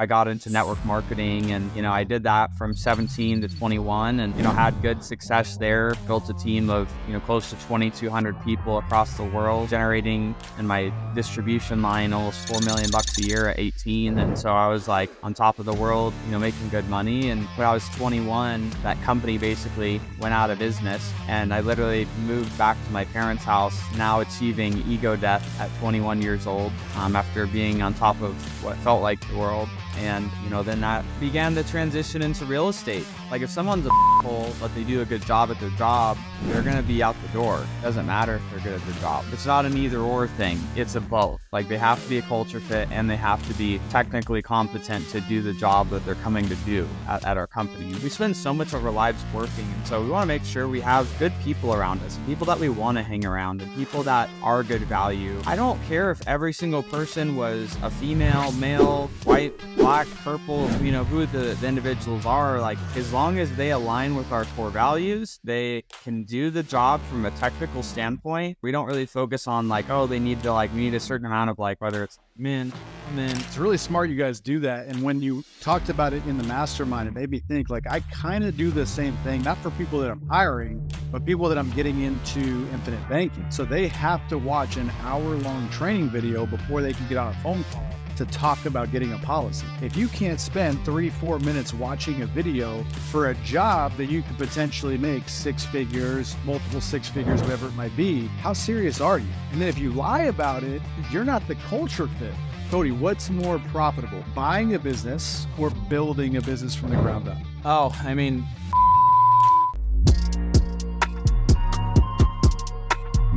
I got into network marketing, and, I did that from 17 to 21 and, had good success there, built a team of, close to 2,200 people across the world, generating in my distribution line almost $4 million a year at 18. And so I was like on top of the world, making good money. And when I was 21, that company basically went out of business, and I literally moved back to my parents' house, now achieving ego death at 21 years old, after being on top of what felt like the world. And, then that began to transition into real estate. Like, if someone's a hole, but they do a good job at their job, they're going to be out the door. It doesn't matter if they're good at their job. It's not an either or thing. It's a both. Like, they have to be a culture fit, and they have to be technically competent to do the job that they're coming to do at our company. We spend so much of our lives working, and so we want to make sure we have good people around us, people that we want to hang around, and people that are good value. I don't care if every single person was a female, male, white, black, purple, who the individuals are. Like, as long as they align with our core values, they can do the job from a technical standpoint. We don't really focus on like, oh, we need a certain amount of like, whether it's men, women. It's really smart you guys do that. And when you talked about it in the mastermind, it made me think, like, I kind of do the same thing, not for people that I'm hiring, but people that I'm getting into infinite banking. So they have to watch an hour-long training video before they can get on a phone call to talk about getting a policy. If you can't spend 3-4 minutes watching a video for a job that you could potentially make 6 figures, multiple 6 figures, whatever it might be, how serious are you? And then if you lie about it, you're not the culture fit. Cody, what's more profitable, buying a business or building a business from the ground up? Oh, I mean,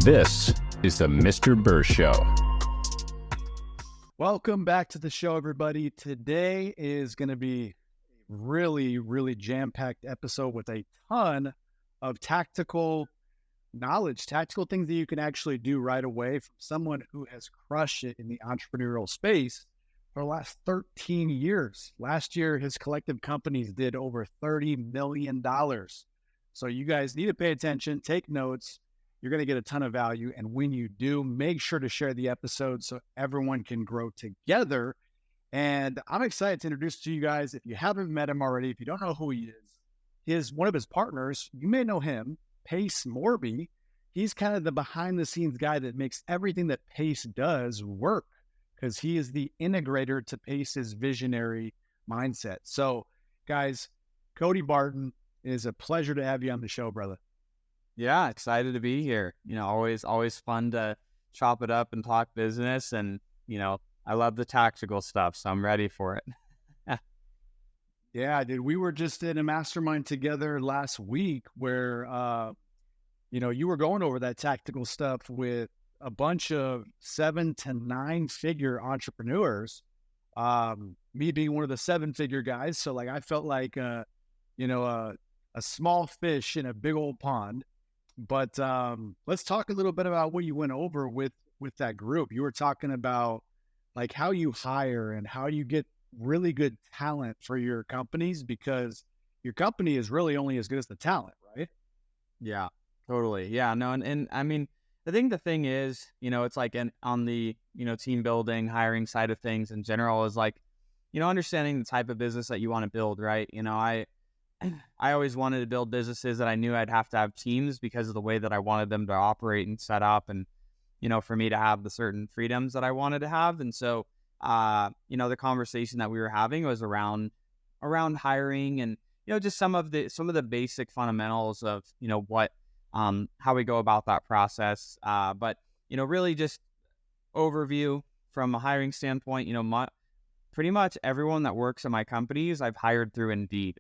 this is the Mr. Burr Show. Welcome back to the show, everybody. Today is going to be a really, really jam-packed episode with a ton of tactical knowledge, tactical things that you can actually do right away from someone who has crushed it in the entrepreneurial space for the last 13 years. Last year, his collective companies did over $30 million. So you guys need to pay attention, take notes. You're going to get a ton of value. And when you do, make sure to share the episode so everyone can grow together. And I'm excited to introduce to you guys, if you haven't met him already, if you don't know who he is, one of his partners, you may know him, Pace Morby. He's kind of the behind the scenes guy that makes everything that Pace does work, because he is the integrator to Pace's visionary mindset. So guys, Cody Barton, it is a pleasure to have you on the show, brother. Yeah, excited to be here. Always fun to chop it up and talk business. And, I love the tactical stuff, so I'm ready for it. Yeah, dude, we were just in a mastermind together last week where, you were going over that tactical stuff with a bunch of 7 to 9 figure entrepreneurs. Me being one of the 7-figure guys. So like, I felt like, a small fish in a big old pond. But let's talk a little bit about what you went over with that group. You were talking about like how you hire and how you get really good talent for your companies, because your company is really only as good as the talent, right? Yeah, totally. Yeah, no. And I mean, I think the thing is, it's like on the, team building, hiring side of things in general is like, understanding the type of business that you want to build, right? I always wanted to build businesses that I knew I'd have to have teams because of the way that I wanted them to operate and set up, and, for me to have the certain freedoms that I wanted to have. And so, the conversation that we were having was around hiring and, just some of the basic fundamentals of, what, how we go about that process. But, really just overview from a hiring standpoint, pretty much everyone that works in my companies, I've hired through Indeed.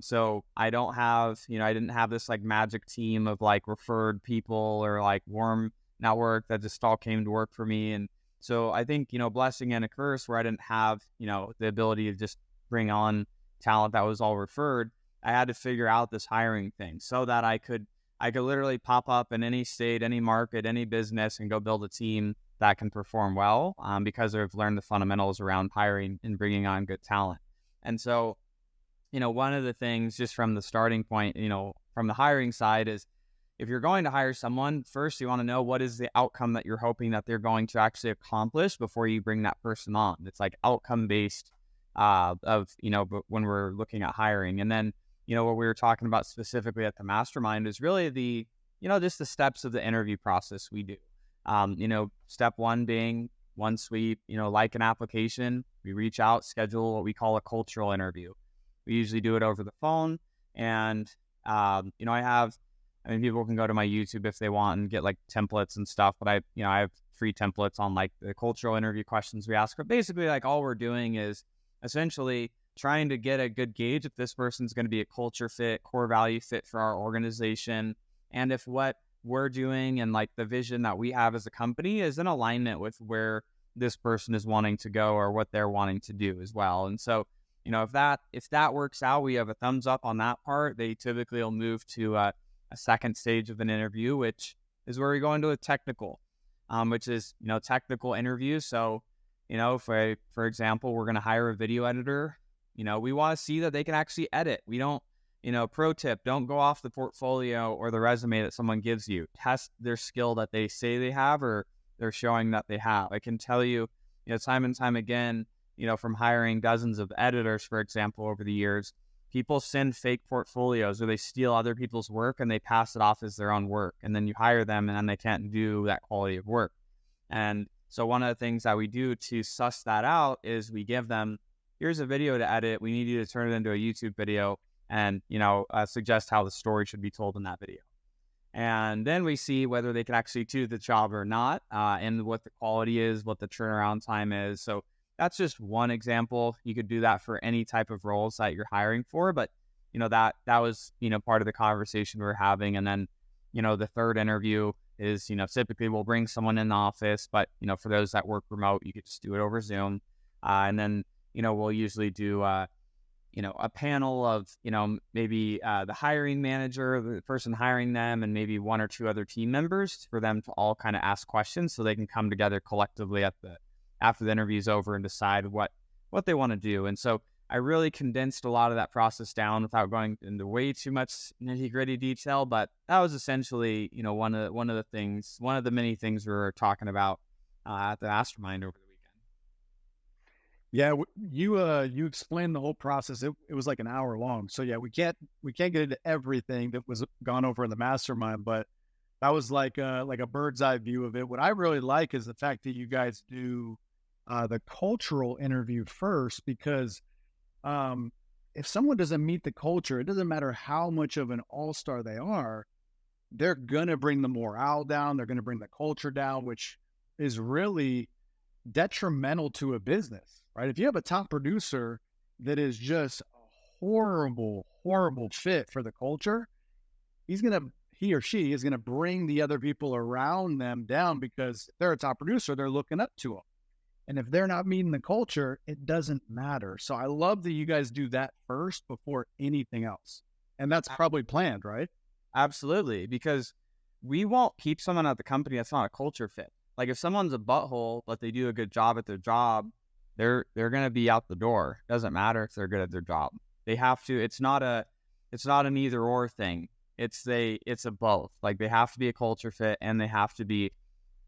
So I don't have, I didn't have this like magic team of like referred people or like warm network that just all came to work for me. And so I think, blessing and a curse where I didn't have, the ability to just bring on talent that was all referred. I had to figure out this hiring thing so that I could literally pop up in any state, any market, any business and go build a team that can perform well, because I've learned the fundamentals around hiring and bringing on good talent. And so, one of the things just from the starting point, from the hiring side is if you're going to hire someone, first you want to know what is the outcome that you're hoping that they're going to actually accomplish before you bring that person on. It's like outcome-based of, but when we're looking at hiring. And then, what we were talking about specifically at the mastermind is really just the steps of the interview process we do. Step one being once we, like an application, we reach out, schedule what we call a cultural interview. We usually do it over the phone. And, people can go to my YouTube if they want and get like templates and stuff, but I have free templates on like the cultural interview questions we ask. But basically, like, all we're doing is essentially trying to get a good gauge if this person's going to be a culture fit, core value fit for our organization, and if what we're doing and like the vision that we have as a company is in alignment with where this person is wanting to go or what they're wanting to do as well. And so, if that works out, we have a thumbs up on that part. They typically will move to a second stage of an interview, which is where we go into a technical, which is, technical interview. So, for example, we're going to hire a video editor. We want to see that they can actually edit. We don't, pro tip, don't go off the portfolio or the resume that someone gives you. Test their skill that they say they have or they're showing that they have. I can tell you, time and time again, from hiring dozens of editors, for example, over the years, people send fake portfolios or they steal other people's work and they pass it off as their own work. And then you hire them and then they can't do that quality of work. And so one of the things that we do to suss that out is we give them, here's a video to edit. We need you to turn it into a YouTube video and, suggest how the story should be told in that video. And then we see whether they can actually do the job or not, and what the quality is, what the turnaround time is. So that's just one example. You could do that for any type of roles that you're hiring for, but that was, part of the conversation we were having. And then, the third interview is, typically we'll bring someone in the office, but, for those that work remote, you could just do it over Zoom. And then, we'll usually do, a panel of, maybe the hiring manager, the person hiring them, and maybe one or two other team members for them to all kind of ask questions so they can come together collectively after the interview's over and decide what they want to do. And so I really condensed a lot of that process down without going into way too much nitty-gritty detail, but that was essentially, one of the many things we were talking about at the mastermind over the weekend. Yeah, you explained the whole process. It was like an hour long. So yeah, we can't get into everything that was gone over in the mastermind, but that was like a bird's eye view of it. What I really like is the fact that you guys do the cultural interview first, because if someone doesn't meet the culture, it doesn't matter how much of an all-star they are, they're going to bring the morale down. They're going to bring the culture down, which is really detrimental to a business, right? If you have a top producer that is just a horrible fit for the culture, he or she is going to bring the other people around them down, because if they're a top producer, they're looking up to them. And if they're not meeting the culture, it doesn't matter. So I love that you guys do that first before anything else. And that's probably planned, right? Absolutely. Because we won't keep someone at the company that's not a culture fit. Like, if someone's a butthole, but they do a good job at their job, they're going to be out the door. Doesn't matter if they're good at their job. They have to, it's not an either or thing. It's a both. Like, they have to be a culture fit and they have to be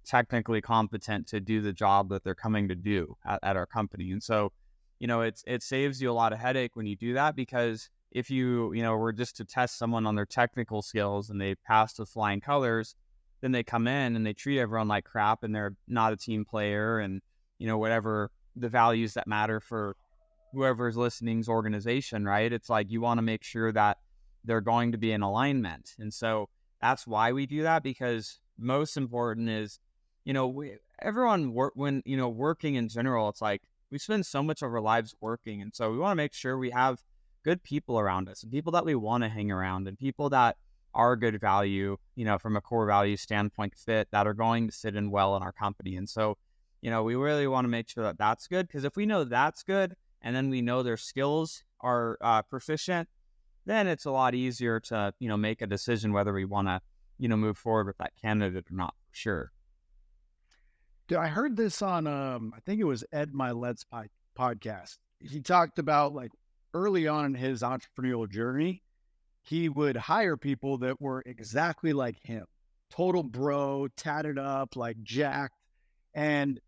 technically competent to do the job that they're coming to do at our company. And so, it saves you a lot of headache when you do that, because if you were just to test someone on their technical skills and they pass with flying colors, then they come in and they treat everyone like crap and they're not a team player, and, whatever the values that matter for whoever's listening's organization, right? It's like, you want to make sure that they're going to be in alignment. And so that's why we do that, because most important is, working in general, it's like we spend so much of our lives working. And so we want to make sure we have good people around us and people that we want to hang around and people that are good value, from a core value standpoint fit, that are going to sit in well in our company. And so, we really want to make sure that that's good, because if we know that's good and then we know their skills are proficient, then it's a lot easier to, make a decision whether we want to, move forward with that candidate or not, for sure. Dude, I heard this on, I think it was Ed Milet's podcast. He talked about, like, early on in his entrepreneurial journey, he would hire people that were exactly like him, total bro, tatted up, like jacked. And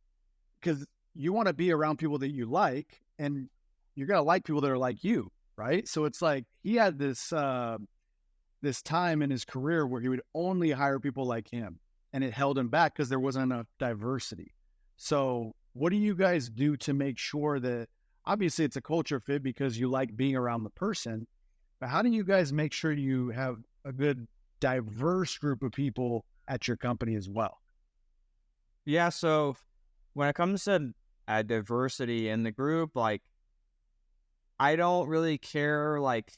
because you want to be around people that you like, and you're going to like people that are like you, right? So it's like he had this time in his career where he would only hire people like him, and it held him back because there wasn't enough diversity. So what do you guys do to make sure that, obviously it's a culture fit because you like being around the person, but how do you guys make sure you have a good diverse group of people at your company as well? Yeah, so when it comes to diversity in the group, like I don't really care, like,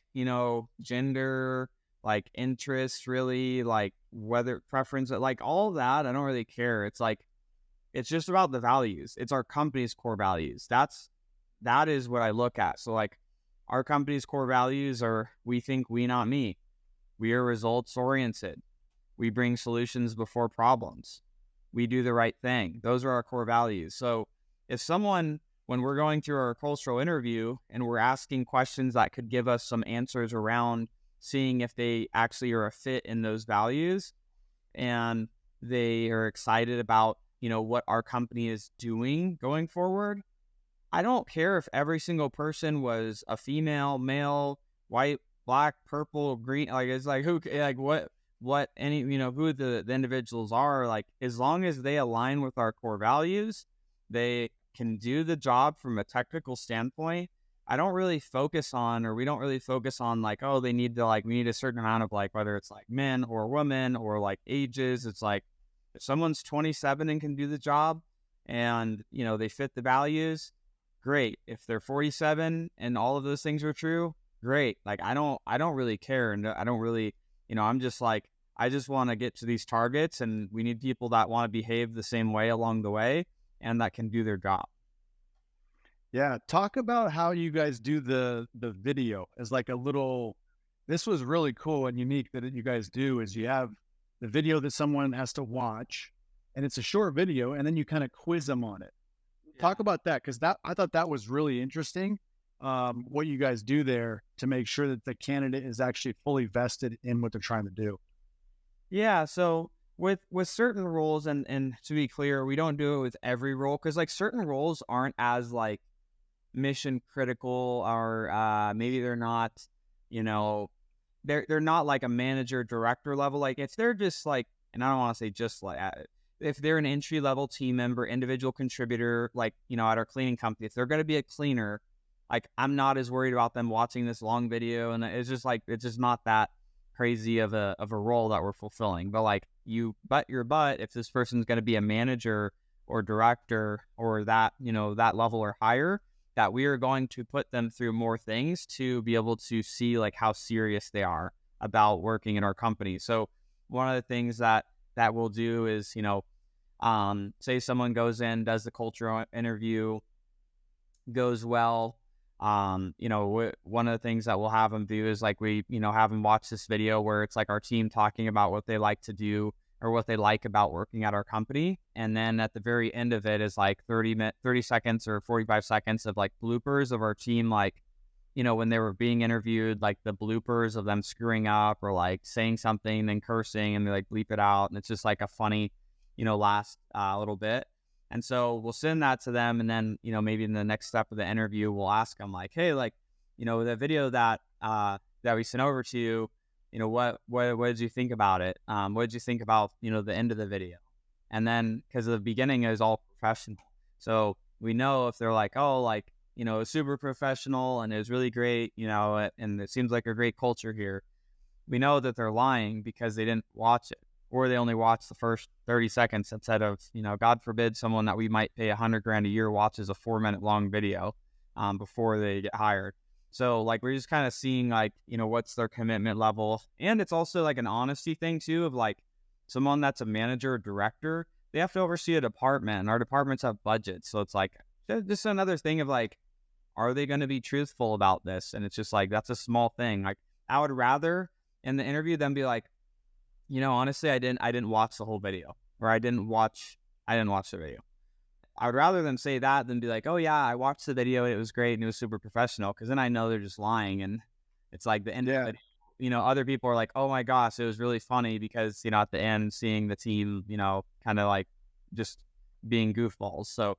gender, like interest, really, like whether preference, like all of that. I don't really care. It's like, it's just about the values. It's our company's core values. That is what I look at. So like our company's core values are, we think, we, not me. We are results oriented. We bring solutions before problems. We do the right thing. Those are our core values. So if someone, when we're going through our cultural interview and we're asking questions that could give us some answers around seeing if they actually are a fit in those values, and they are excited about, what our company is doing going forward, I don't care if every single person was a female, male, white, black, purple, green. Like, it's like, who, like, what any, who the individuals are, like, as long as they align with our core values, they can do the job from a technical standpoint. I don't really focus on, or we don't really focus on, like, oh, they need to, like, we need a certain amount of, like, whether it's like men or women or like ages. It's like, if someone's 27 and can do the job and, they fit the values, great. If they're 47 and all of those things are true, great. Like, I don't really care. And I don't really, I'm just like, I just want to get to these targets, and we need people that want to behave the same way along the way and that can do their job. Yeah, talk about how you guys do the video as like a little. This was really cool and unique that you guys do. Is you have the video that someone has to watch, and it's a short video, and then you kind of quiz them on it. Talk about that, because I thought that was really interesting. What you guys do there to make sure that the candidate is actually fully vested in what they're trying to do. Yeah, so with certain roles, and to be clear, we don't do it with every role, because like certain roles aren't as like mission critical, or maybe they're not, they're not like a manager director level. Like if they're just like, and I don't want to say just like, if they're an entry level team member, individual contributor, like, at our cleaning company, if they're going to be a cleaner, like I'm not as worried about them watching this long video. And it's just like, it's just not that crazy of a role that we're fulfilling. But like your butt, if this person's going to be a manager or director or that, that level or higher, that we are going to put them through more things to be able to see like how serious they are about working in our company. So one of the things that we'll do is, say someone goes in, does the cultural interview, goes well. One of the things that we'll have them do is like we, have them watch this video where it's like our team talking about what they like to do or what they like about working at our company. And then at the very end of it is like 30 seconds or 45 seconds of like bloopers of our team, like, when they were being interviewed, like the bloopers of them screwing up or like saying something, then cursing, and they like bleep it out. And it's just like a funny, last little bit. And so we'll send that to them. And then, maybe in the next step of the interview, we'll ask them like, hey, like, the video that we sent over to you, what did you think about it? What did you think about, the end of the video? And then, because the beginning is all professional. So we know if they're like, oh, like, super professional and it was really great, and it seems like a great culture here. We know that they're lying because they didn't watch it, or they only watched the first 30 seconds instead of, God forbid, someone that we might pay $100,000 a year watches a 4-minute long video before they get hired. So like, we're just kind of seeing like, what's their commitment level. And it's also like an honesty thing too, of like someone that's a manager or director, they have to oversee a department, and our departments have budgets. So it's like just another thing of like, are they going to be truthful about this? And it's just like, that's a small thing. Like I would rather in the interview them be like, honestly, I didn't watch the whole video, or I didn't watch the video. I would rather them say that than be like, oh yeah, I watched the video, it was great and it was super professional, because then I know they're just lying. And it's like the end of the video, other people are like, oh my gosh, it was really funny because, at the end, seeing the team, kind of like just being goofballs. So,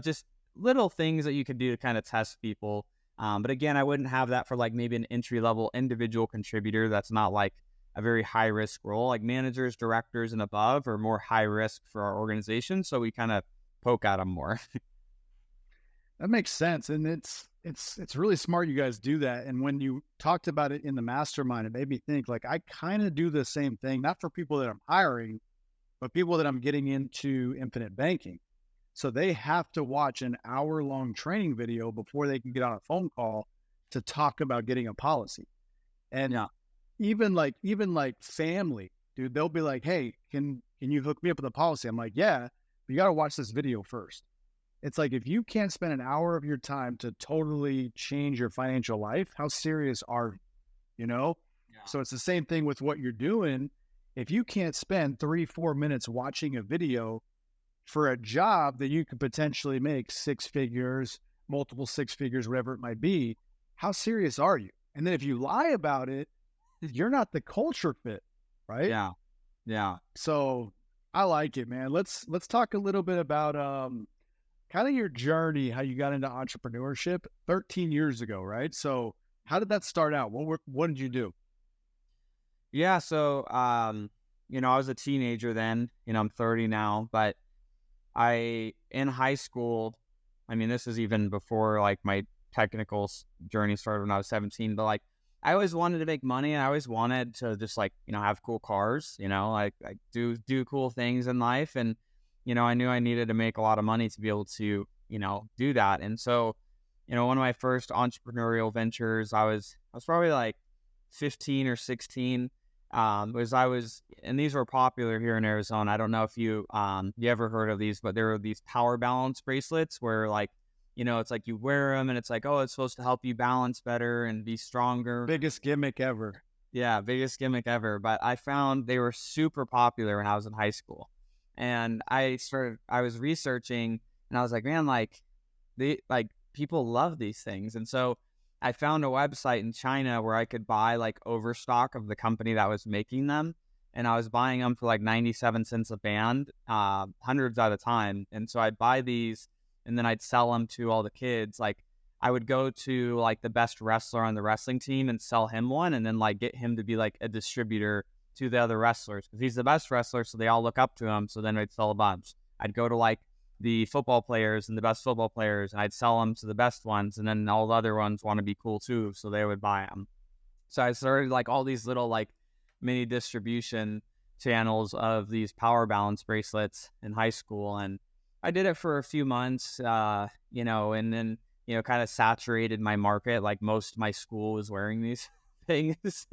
just little things that you could do to kind of test people. But again, I wouldn't have that for like maybe an entry level individual contributor. That's not like a very high risk role. Like managers, directors, and above are more high risk for our organization. So we kind of poke at them more. That makes sense, and it's really smart you guys do that. And when you talked about it in the mastermind, it made me think like I kind of do the same thing, not for people that I'm hiring, but people that I'm getting into infinite banking. So they have to watch an hour-long training video before they can get on a phone call to talk about getting a policy. And Yeah. even like family, dude, they'll be like, "Hey, can you hook me up with a policy?" I'm like, "Yeah, but you got to watch this video first." It's like if you can't spend an hour of your time to totally change your financial life, how serious are you? You know? Yeah. So it's the same thing with what you're doing. If you can't spend 3-4 minutes watching a video for a job that you could potentially make 6 figures, multiple 6 figures, whatever it might be, how serious are you? And then if you lie about it, you're not the culture fit, right? Yeah. Yeah. So I like it, man. Let's talk a little bit about kind of your journey, how you got into entrepreneurship 13 years ago, right? So how did that start out? What did you do? Yeah. So, I was a teenager then, I'm 30 now, but in high school, I mean, this is even before like my technical journey started when I was 17, but like I always wanted to make money and I always wanted to just like, have cool cars, like do cool things in life. And, I knew I needed to make a lot of money to be able to, do that. And so, one of my first entrepreneurial ventures, I was probably like 15 or 16. And these were popular here in Arizona. I don't know if you ever heard of these, but there were these power balance bracelets where like, it's like you wear them and it's like, oh, it's supposed to help you balance better and be stronger. Biggest gimmick ever. Yeah, biggest gimmick ever. But I found they were super popular when I was in high school. And I was researching and I was like, man, people love these things. And so I found a website in China where I could buy like overstock of the company that was making them. And I was buying them for like 97 cents a band, hundreds at a time. And so I'd buy these and then I'd sell them to all the kids. Like I would go to like the best wrestler on the wrestling team and sell him one and then like get him to be like a distributor to the other wrestlers because he's the best wrestler. So they all look up to him. So then I'd sell a bunch. I'd go to like the football players and the best football players and I'd sell them to the best ones. And then all the other ones want to be cool too. So they would buy them. So I started like all these little like mini distribution channels of these power balance bracelets in high school. And I did it for a few months, and then, kind of saturated my market. Like most of my school was wearing these things.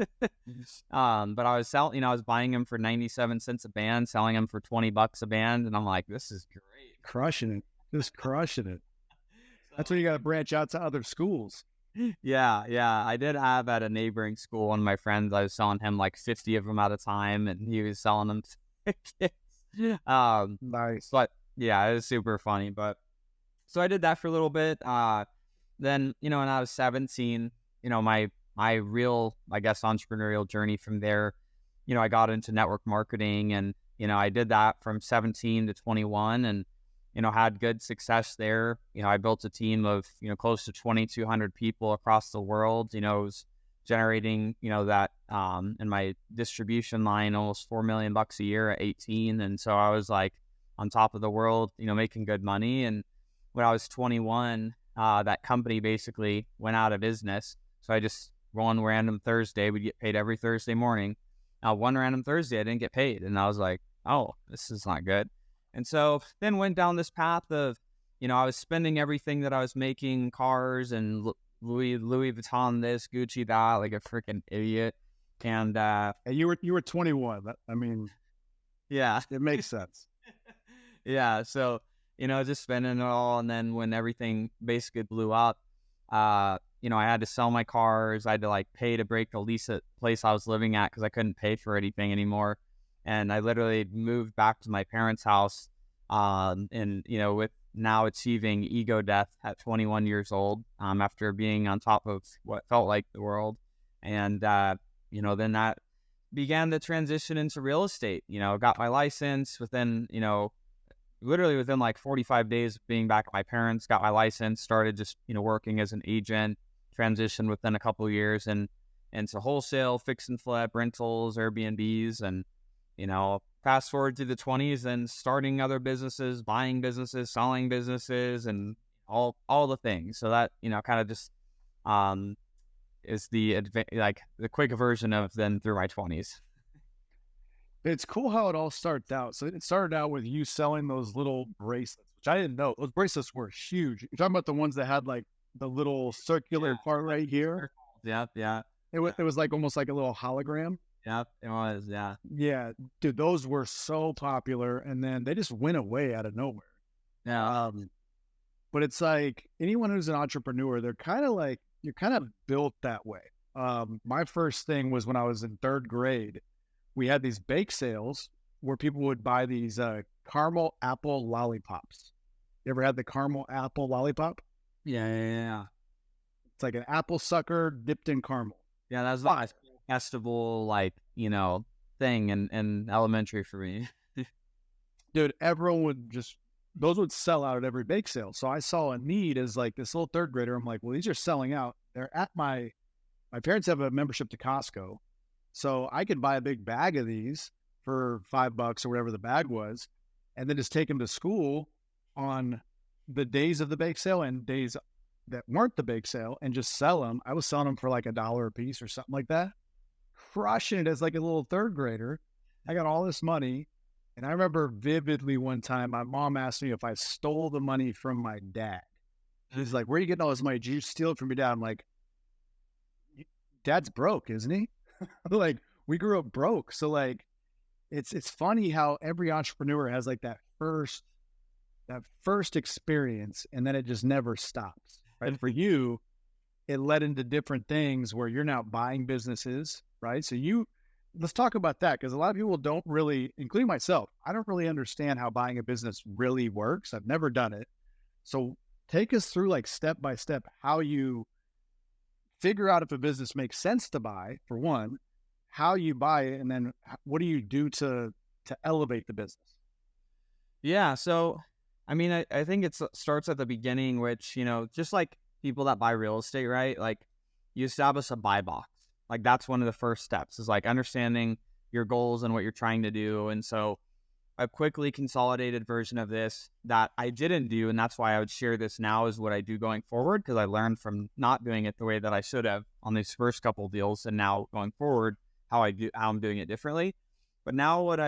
But I was selling, I was buying them for 97 cents a band, selling them for $20 a band. And I'm like, this is great. Crushing it. Just crushing it. That's when you got to branch out to other schools. Yeah. I did have at a neighboring school, one of my friends, I was selling him like 50 of them at a time and he was selling them to kids. Nice. But yeah, it was super funny. But so I did that for a little bit. Then, when I was 17, my real, I guess, entrepreneurial journey from there, I got into network marketing and, I did that from 17 to 21 and, had good success there. I built a team of, close to 2,200 people across the world, was generating, that in my distribution line, almost $4 million a year at 18. And so I was like on top of the world, making good money. And when I was 21, that company basically went out of business. So I just, one random Thursday, we'd get paid every Thursday morning. One random Thursday, I didn't get paid. And I was like, oh, this is not good. And so then went down this path of, I was spending everything that I was making, cars and Louis Vuitton this, Gucci that, like a freaking idiot. And you were 21. I mean, yeah, it makes sense. Yeah. So, just spending it all. And then when everything basically blew up, I had to sell my cars. I had to like pay to break the lease at the place I was living at because I couldn't pay for anything anymore. And I literally moved back to my parents' house, and, with now achieving ego death at 21 years old, after being on top of what felt like the world. And, then that began the transition into real estate, got my license within, literally within like 45 days of being back at my parents, got my license, started just, working as an agent, transitioned within a couple of years and into wholesale, fix and flip, rentals, Airbnbs, and fast forward to the 20s and starting other businesses, buying businesses, selling businesses, and all the things. So that kind of just is the quick version of then through my 20s. It's cool how it all starts out. So it started out with you selling those little bracelets, which I didn't know. Those bracelets were huge. You're talking about the ones that had like the little circular part right here. Yeah. It was like almost like a little hologram. Yeah, it was. Yeah. Yeah, dude, those were so popular, and then they just went away out of nowhere. Yeah. But it's like anyone who's an entrepreneur, they're kind of like, you're kind of built that way. My first thing was when I was in third grade. We had these bake sales where people would buy these caramel apple lollipops. You ever had the caramel apple lollipop? Yeah. It's like an apple sucker dipped in caramel. Yeah, that's the festival, thing in elementary for me. Dude, everyone would those would sell out at every bake sale. So I saw a need as like this little third grader. I'm like, well, these are selling out. They're at my parents have a membership to Costco. So I could buy a big bag of these for $5 or whatever the bag was, and then just take them to school on the days of the bake sale and days that weren't the bake sale and just sell them. I was selling them for like $1 a piece or something like that. Crushing it as like a little third grader. I got all this money. And I remember vividly one time, my mom asked me if I stole the money from my dad. She's like, where are you getting all this money? Did you steal it from your dad? I'm like, Dad's broke, isn't he? Like, we grew up broke. So like, it's funny how every entrepreneur has like that first experience, and then it just never stops. Right. For you, it led into different things where you're now buying businesses, right? So let's talk about that, because a lot of people don't really, including myself, I don't really understand how buying a business really works. I've never done it. So take us through like step by step how you figure out if a business makes sense to buy, for one, how you buy it, and then what do you do to elevate the business? Yeah. So, I mean, I think it starts at the beginning, which, just like people that buy real estate, right? Like you establish a buy box. Like that's one of the first steps is like understanding your goals and what you're trying to do. And so a quickly consolidated version of this that I didn't do, and that's why I would share this now, is what I do going forward, because I learned from not doing it the way that I should have on these first couple of deals, and now going forward how I'm doing it differently. But now what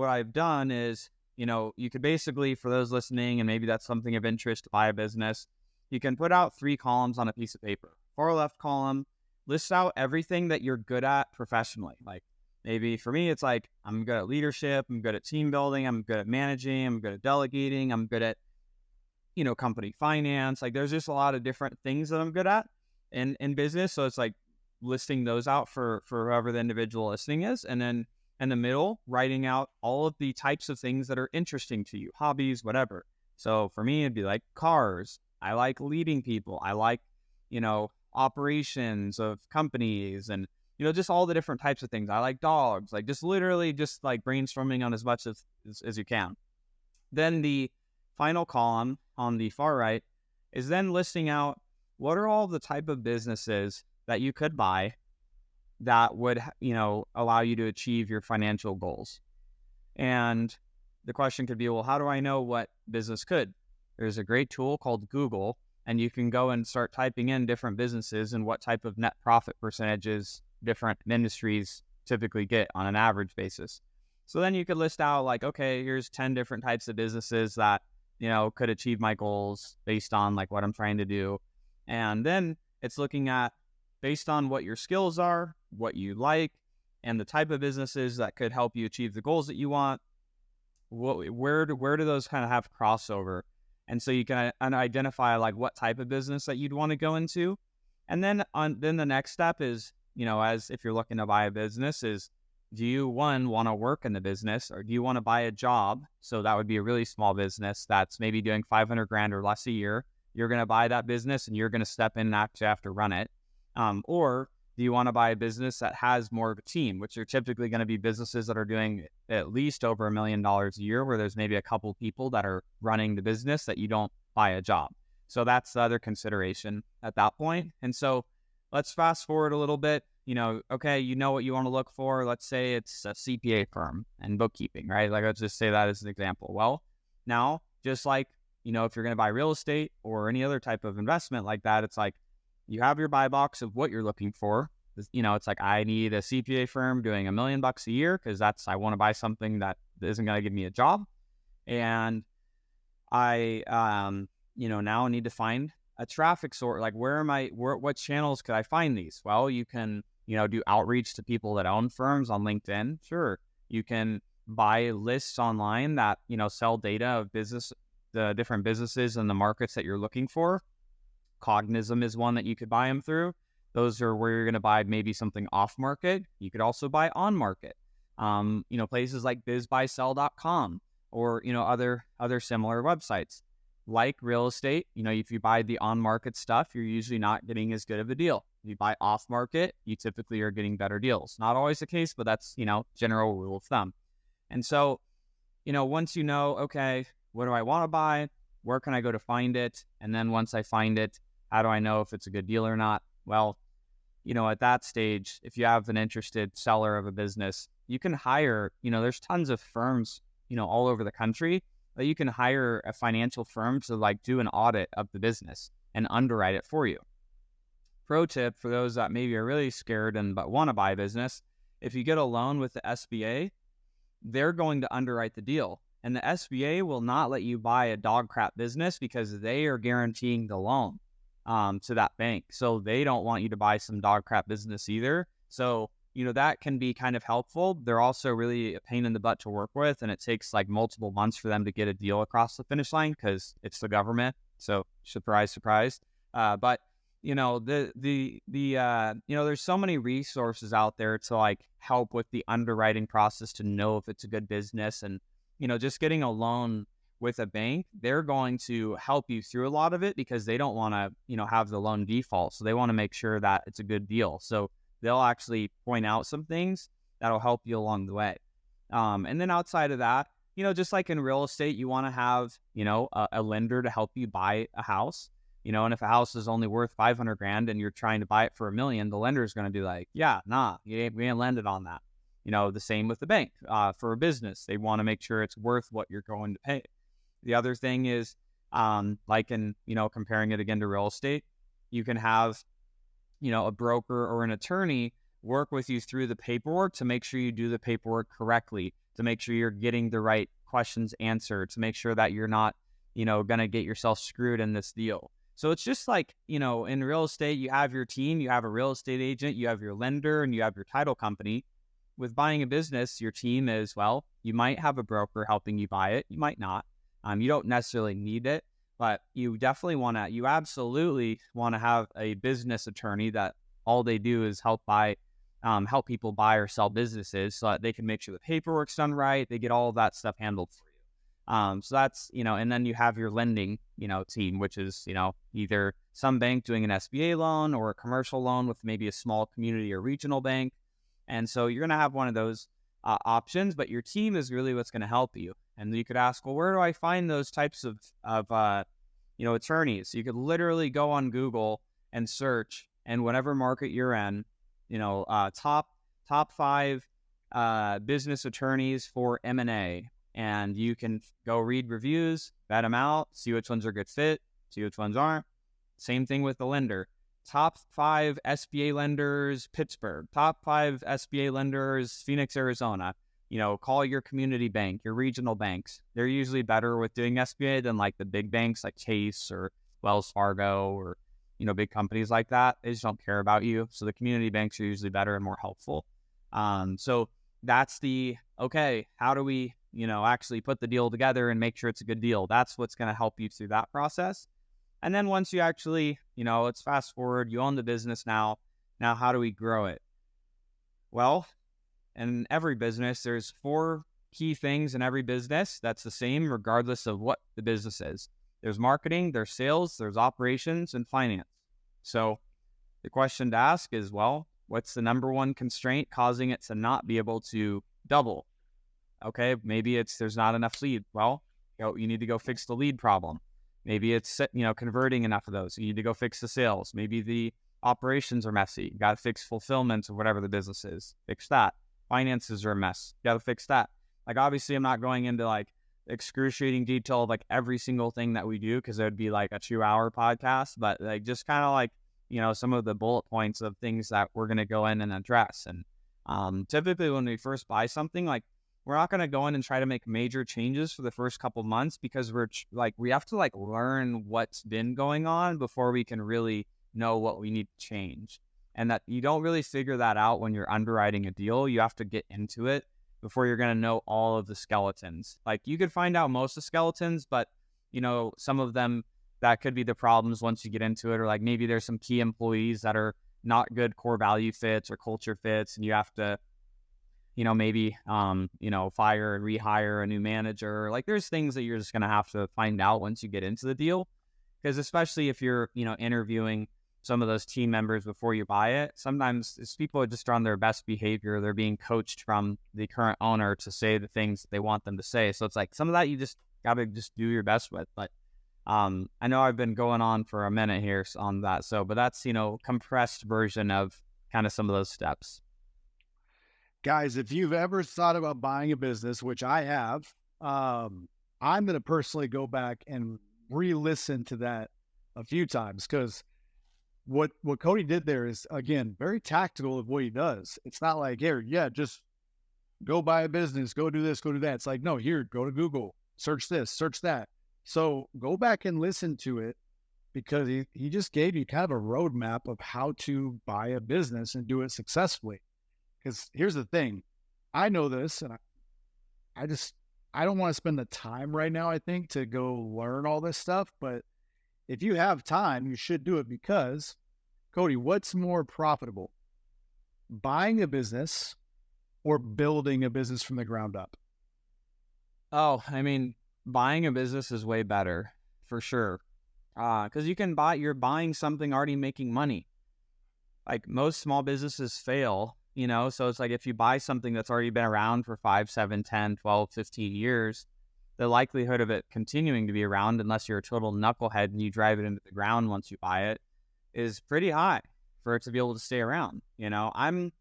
I've done is, you could basically, for those listening, and maybe that's something of interest to buy a business, you can put out 3 columns on a piece of paper. Far left column lists out everything that you're good at professionally. Like maybe for me, it's like, I'm good at leadership, I'm good at team building, I'm good at managing, I'm good at delegating, I'm good at, company finance. Like there's just a lot of different things that I'm good at in business. So it's like listing those out for whoever the individual listening is. And then in the middle, writing out all of the types of things that are interesting to you, hobbies, whatever. So for me, it'd be like cars. I like leading people. I like, operations of companies and, just all the different types of things. I like dogs, like just literally just like brainstorming on as much as you can. Then the final column on the far right is then listing out what are all the type of businesses that you could buy that would, allow you to achieve your financial goals. And the question could be, well, how do I know what business could? There's a great tool called Google, and you can go and start typing in different businesses and what type of net profit percentages different industries typically get on an average basis. So then you could list out like, okay, here's 10 different types of businesses that, could achieve my goals based on like what I'm trying to do. And then it's looking at, based on what your skills are, what you like, and the type of businesses that could help you achieve the goals that you want, where do those kind of have crossover? And so you can identify like what type of business that you'd want to go into. And then then the next step is, as if you're looking to buy a business, is do you want to work in the business, or do you want to buy a job? So that would be a really small business that's maybe doing $500,000 or less a year. You're going to buy that business and you're going to step in and actually have to run it. Or do you want to buy a business that has more of a team, which are typically going to be businesses that are doing at least over $1 million a year, where there's maybe a couple people that are running the business that you don't buy a job. So that's the other consideration at that point. And so let's fast forward a little bit. Okay, you know what you want to look for. Let's say it's a CPA firm and bookkeeping, right? Like, let's just say that as an example. Well, now, just like, if you're going to buy real estate or any other type of investment like that, it's like you have your buy box of what you're looking for. It's like, I need a CPA firm doing $1 million a year because I want to buy something that isn't going to give me a job. And I, now need to find a traffic source. Like, what channels could I find these? Well, you can, do outreach to people that own firms on LinkedIn. Sure. You can buy lists online that, sell data of the different businesses and the markets that you're looking for. Cognism is one that you could buy them through. Those are where you're going to buy maybe something off market. You could also buy on market. Places like bizbuysell.com or, other similar websites. Like real estate, if you buy the on-market stuff, you're usually not getting as good of a deal. If you buy off-market, you typically are getting better deals. Not always the case, but that's, general rule of thumb. And so, once okay, what do I want to buy? Where can I go to find it? And then once I find it, how do I know if it's a good deal or not? Well, at that stage, if you have an interested seller of a business, you can hire, there's tons of firms, all over the country that you can hire a financial firm to do an audit of the business and underwrite it for you. Pro tip for those that maybe are really scared but want to buy a business, if you get a loan with the SBA, they're going to underwrite the deal. And the SBA will not let you buy a dog crap business because they are guaranteeing the loan to that bank. So they don't want you to buy some dog crap business either. So that can be kind of helpful. They're also really a pain in the butt to work with, and it takes multiple months for them to get a deal across the finish line because it's the government. So surprise, surprise. But there's so many resources out there to help with the underwriting process to know if it's a good business. And just getting a loan with a bank, they're going to help you through a lot of it because they don't want to have the loan default. So they want to make sure that it's a good deal. So they'll actually point out some things that'll help you along the way. And then outside of that, just like in real estate, you want to have, a lender to help you buy a house, and if a house is only worth $500,000 and you're trying to buy it for $1 million, the lender is going to be like, yeah, nah, we ain't landed on that. The same with the bank. For a business, they want to make sure it's worth what you're going to pay. The other thing is, comparing it again to real estate, you can have, a broker or an attorney work with you through the paperwork to make sure you do the paperwork correctly, to make sure you're getting the right questions answered, to make sure that you're not, going to get yourself screwed in this deal. So it's just in real estate, you have your team, you have a real estate agent, you have your lender, and you have your title company. With buying a business, your team is, you might have a broker helping you buy it. You might not. You don't necessarily need it, but you absolutely want to have a business attorney that all they do is help people buy or sell businesses so that they can make sure the paperwork's done right. They get all of that stuff handled for you. So that's, and then you have your lending, team, which is, either some bank doing an SBA loan or a commercial loan with maybe a small community or regional bank. And so you're going to have one of those options, but your team is really what's going to help you. And you could ask, well, where do I find those types of attorneys? You could literally go on Google and search, and whatever market you're in, top 5 business attorneys for M&A, and you can go read reviews, vet them out, see which ones are a good fit, see which ones aren't. Same thing with the lender. Top 5 SBA lenders, Pittsburgh. Top 5 SBA lenders, Phoenix, Arizona. Call your community bank, your regional banks. They're usually better with doing SBA than the big banks like Chase or Wells Fargo or, big companies like that. They just don't care about you. So the community banks are usually better and more helpful. So that's how do we, actually put the deal together and make sure it's a good deal? That's what's going to help you through that process. And then once you actually, let's fast forward, you own the business now. Now, how do we grow it? Well, in every business, there's 4 key things in every business that's the same regardless of what the business is. There's marketing, there's sales, there's operations, and finance. So the question to ask is, what's the number one constraint causing it to not be able to double? Okay, maybe there's not enough lead. Well, you need to go fix the lead problem. Maybe it's, converting enough of those. You need to go fix the sales. Maybe the operations are messy. You got to fix fulfillment or whatever the business is. Fix that. Finances are a mess. You got to fix that. Like, obviously, I'm not going into like excruciating detail of like every single thing that we do, because it would be like a 2-hour podcast, but like just kind of like, some of the bullet points of things that we're going to go in and address. And typically when we first buy something, like, we're not going to go in and try to make major changes for the first couple months, because we have to like learn what's been going on before we can really know what we need to change. And that you don't really figure that out when you're underwriting a deal. You have to get into it before you're going to know all of the skeletons. Like, you could find out most of the skeletons, but some of them, that could be the problems once you get into it. Or like, maybe there's some key employees that are not good core value fits or culture fits, and you have to maybe, fire and rehire a new manager. Like, there's things that you're just going to have to find out once you get into the deal. Because especially if you're, interviewing some of those team members before you buy it, sometimes it's people are just on their best behavior. They're being coached from the current owner to say the things that they want them to say. So it's like some of that you just got to just do your best with. But I know I've been going on for a minute here on that. But that's, compressed version of kind of some of those steps. Guys, if you've ever thought about buying a business, which I have, I'm going to personally go back and re-listen to that a few times, because what Cody did there is, again, very tactical of what he does. It's not like, here, just go buy a business, go do this, go do that. It's like, no, here, go to Google, search this, search that. So go back and listen to it, because he just gave you kind of a roadmap of how to buy a business and do it successfully. Because here's the thing, I know this, and I don't want to spend the time right now, I think, to go learn all this stuff. But if you have time, you should do it, because, Cody, what's more profitable, buying a business or building a business from the ground up? Oh, I mean, buying a business is way better, for sure. Because you're buying something already making money. Like, most small businesses fail, so it's like, if you buy something that's already been around for 5, 7, 10, 12, 15 years, the likelihood of it continuing to be around, unless you're a total knucklehead and you drive it into the ground once you buy it, is pretty high for it to be able to stay around. I'm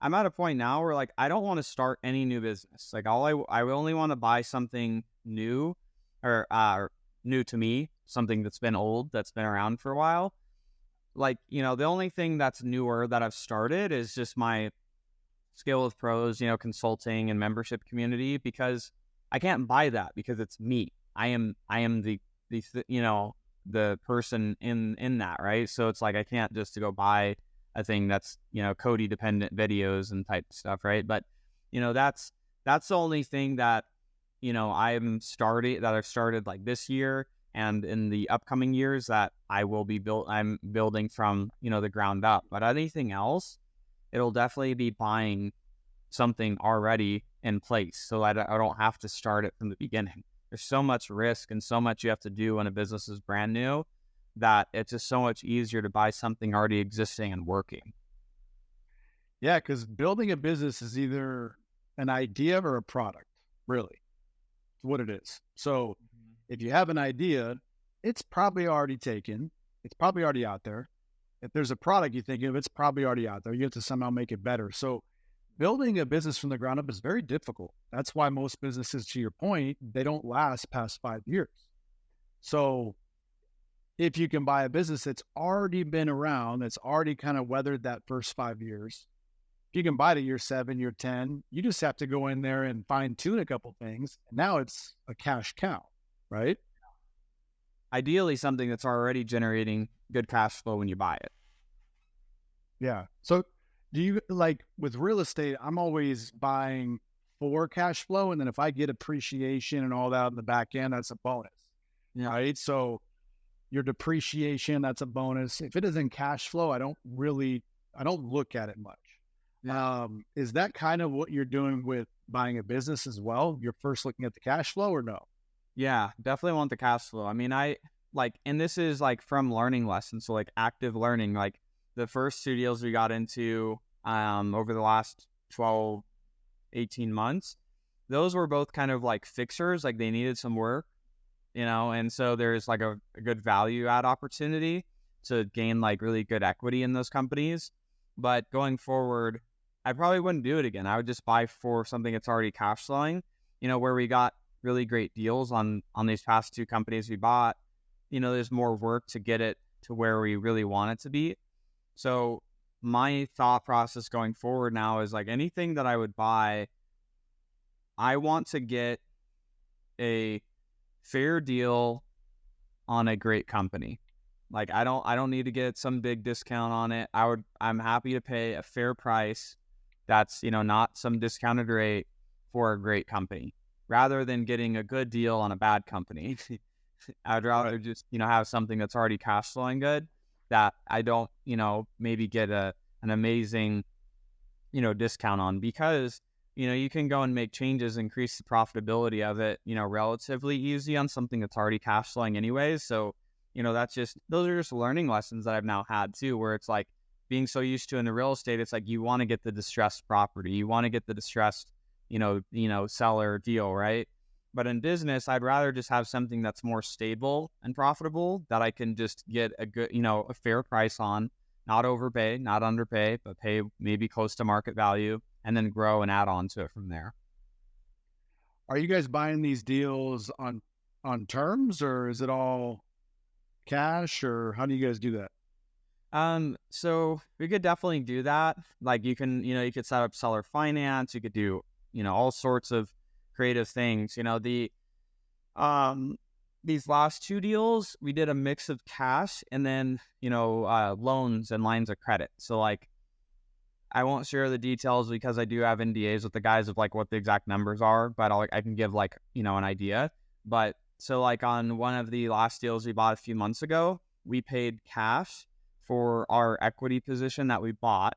at a point now where, like, I don't want to start any new business. Like, I only want to buy something new, or new to me, something that's been old, that's been around for a while. Like, the only thing that's newer that I've started is just my Scale with Pros, consulting and membership community, because I can't buy that, because it's me. I am the person in that, right? So it's like, I can't just go buy a thing that's, Cody dependent videos and type stuff, right? But, that's the only thing that, I've started like this year and in the upcoming years that I'm building from, the ground up. But anything else, it'll definitely be buying something already in place, so I don't have to start it from the beginning. There's so much risk and so much you have to do when a business is brand new, that it's just so much easier to buy something already existing and working. Yeah, because building a business is either an idea or a product, really. It's what it is. So if you have an idea, it's probably already taken. It's probably already out there. If there's a product you think of, it's probably already out there. You have to somehow make it better. So building a business from the ground up is very difficult. That's why most businesses, to your point, they don't last past 5 years. So if you can buy a business that's already been around, that's already kind of weathered that first 5 years, if you can buy it at year 7, year 10, you just have to go in there and fine tune a couple things. And now it's a cash cow, right? Ideally, something that's already generating good cash flow when you buy it. Yeah. So do you, like with real estate, I'm always buying for cash flow. And then if I get appreciation and all that in the back end, that's a bonus. Yeah. Right. So your depreciation, that's a bonus. If it isn't cash flow, I don't look at it much. Yeah. Is that kind of what you're doing with buying a business as well? You're first looking at the cash flow, or no? Yeah, definitely want the cash flow. I mean, and this is like from learning lessons. So like active learning, like the first 2 deals we got into over the last 12, 18 months, those were both kind of like fixers. Like, they needed some work. and so there's like a good value add opportunity to gain like really good equity in those companies. But going forward, I probably wouldn't do it again. I would just buy for something that's already cash flowing, where we got really great deals on these past two companies we bought. There's more work to get it to where we really want it to be. So my thought process going forward now is like anything that I would buy, I want to get a fair deal on a great company. Like I don't need to get some big discount on it. I'm happy to pay a fair price that's, not some discounted rate for a great company rather than getting a good deal on a bad company. I'd rather just, have something that's already cash flowing good that I don't, maybe get an amazing, discount on, because, you can go and make changes, increase the profitability of it, relatively easy on something that's already cash flowing anyways. So, those are just learning lessons that I've now had too, where it's like being so used to in the real estate, it's like you want to get the distressed property, you want to get the distressed, seller deal, right? But in business, I'd rather just have something that's more stable and profitable that I can just get a good, a fair price on, not overpay, not underpay, but pay maybe close to market value, and then grow and add on to it from there. Are you guys buying these deals on terms, or is it all cash, or how do you guys do that? So we could definitely do that. Like you could set up seller finance, you could do, all sorts of creative things. These last two deals, we did a mix of cash and then, loans and lines of credit. So like, I won't share the details because I do have NDAs with the guys of like what the exact numbers are, but I can give like, an idea. But so like on one of the last deals we bought a few months ago, we paid cash for our equity position that we bought.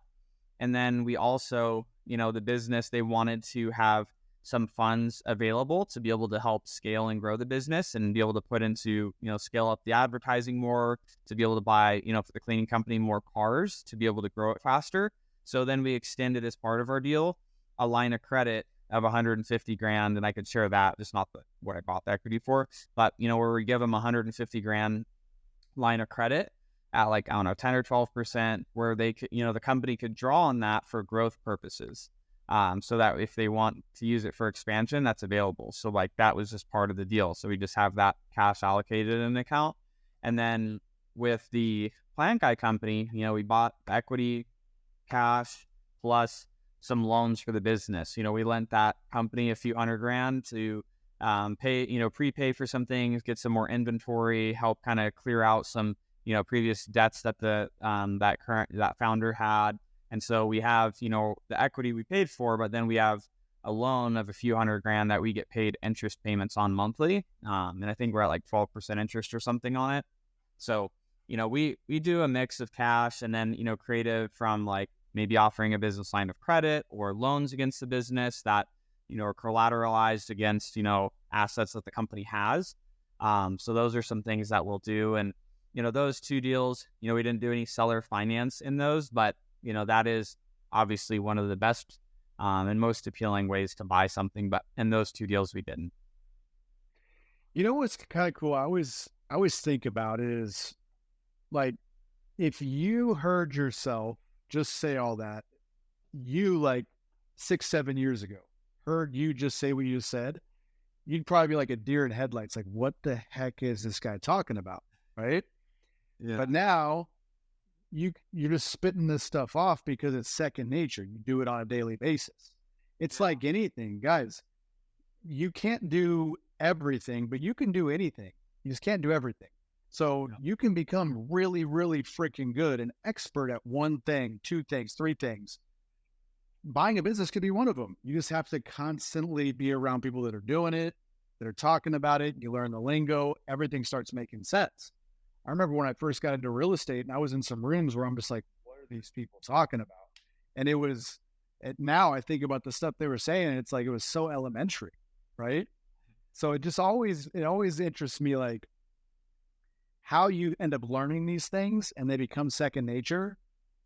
And then we also, the business, they wanted to have some funds available to be able to help scale and grow the business and be able to put into, scale up the advertising more, to be able to buy, for the cleaning company, more cars to be able to grow it faster. So then we extended, as part of our deal, a line of credit of 150 grand. And I could share that, just not what I bought the equity for, but, where we give them 150 grand line of credit at like, 10 or 12%, where they could, the company could draw on that for growth purposes. So that if they want to use it for expansion, that's available. So like that was just part of the deal. So we just have that cash allocated in an account. And then with the plant guy company, we bought equity, cash, plus some loans for the business. We lent that company a few $100,000 to pay, prepay for some things, get some more inventory, help kind of clear out some, previous debts that that founder had. And so we have, the equity we paid for, but then we have a loan of a few $100,000 that we get paid interest payments on monthly. And I think we're at like 12% interest or something on it. So, we do a mix of cash and then, creative from like maybe offering a business line of credit or loans against the business that, are collateralized against, assets that the company has. So those are some things that we'll do. And, those two deals, we didn't do any seller finance in those, but that is obviously one of the best and most appealing ways to buy something. But in those two deals, we didn't. What's kind of cool? I always think about is like, if you heard yourself just say all that, you like 6-7 years ago heard you just say what you said, you'd probably be like a deer in headlights. Like, what the heck is this guy talking about? Right. Yeah. But now you're just spitting this stuff off because it's second nature. You do it on a daily basis. It's like anything, guys. You can't do everything, but you can do anything. You just can't do everything. So you can become really, really freaking good, an expert at one thing, two things, three things. Buying a business could be one of them. You just have to constantly be around people that are doing it, that are talking about it. You learn the lingo. Everything starts making sense. I remember when I first got into real estate and I was in some rooms where I'm just like, what are these people talking about? And now I think about the stuff they were saying, and it's like, it was so elementary, right? So it always interests me, like how you end up learning these things and they become second nature.